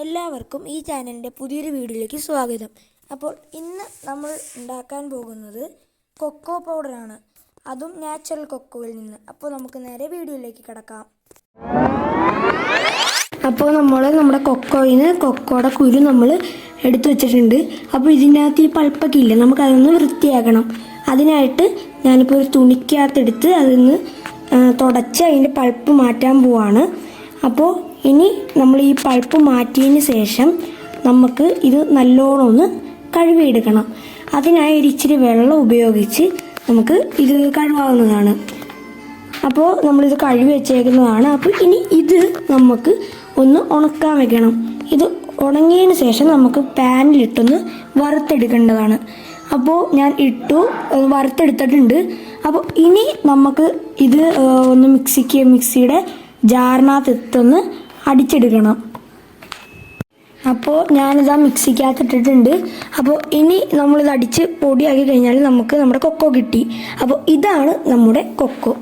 എല്ലാവർക്കും ഈ ചാനലിൻ്റെ പുതിയൊരു വീഡിയോയിലേക്ക് സ്വാഗതം. അപ്പോൾ ഇന്ന് നമ്മൾ ഉണ്ടാക്കാൻ പോകുന്നത് കൊക്കോ പൗഡറാണ്, അതും നാച്ചുറൽ കൊക്കോയിൽ നിന്ന്. അപ്പോൾ നമുക്ക് നേരെ വീഡിയോയിലേക്ക് കിടക്കാം. അപ്പോൾ നമ്മുടെ കൊക്കോയിന് കൊക്കോയുടെ കുരു നമ്മൾ എടുത്തു വെച്ചിട്ടുണ്ട്. അപ്പോൾ ഇതിനകത്ത് ഈ പൾപ്പൊക്കെ ഇല്ല, നമുക്കതൊന്ന് വൃത്തിയാക്കണം. അതിനായിട്ട് ഞാനിപ്പോൾ ഒരു തുണിക്കകത്തെടുത്ത് അതിന്ന് തുടച്ച് അതിൻ്റെ പൾപ്പ് മാറ്റാൻ പോവാണ്. അപ്പോൾ ഇനി നമ്മൾ ഈ പൾപ്പ് മാറ്റിയതിന് ശേഷം നമുക്ക് ഇത് നല്ലോണം ഒന്ന് കഴുകിയെടുക്കണം. അതിനായി ഒരു ഇച്ചിരി വെള്ളം ഉപയോഗിച്ച് നമുക്ക് ഇത് കഴുകാവുന്നതാണ്. അപ്പോൾ നമ്മളിത് കഴുകി വെച്ചേക്കുന്നതാണ്. അപ്പോൾ ഇനി ഇത് നമുക്ക് ഒന്ന് ഉണക്കാൻ വെക്കണം. ഇത് ഉണങ്ങിയതിന് ശേഷം നമുക്ക് പാനിലിട്ടൊന്ന് വറുത്തെടുക്കേണ്ടതാണ്. അപ്പോൾ ഞാൻ വറുത്തെടുത്തിട്ടുണ്ട്. അപ്പോൾ ഇനി നമുക്ക് ഇത് ഒന്ന് മിക്സിയുടെ ജാറിനകത്തൊന്ന് അടിച്ചെടുക്കണം. അപ്പോൾ ഞാനിതാ മിക്സിക്കകത്തിട്ടിട്ടുണ്ട്. അപ്പോൾ ഇനി നമ്മളിത് അടിച്ച് പൊടിയാക്കി കഴിഞ്ഞാൽ നമുക്ക് നമ്മുടെ കൊക്കോ കിട്ടി. അപ്പോൾ ഇതാണ് നമ്മുടെ കൊക്കോ.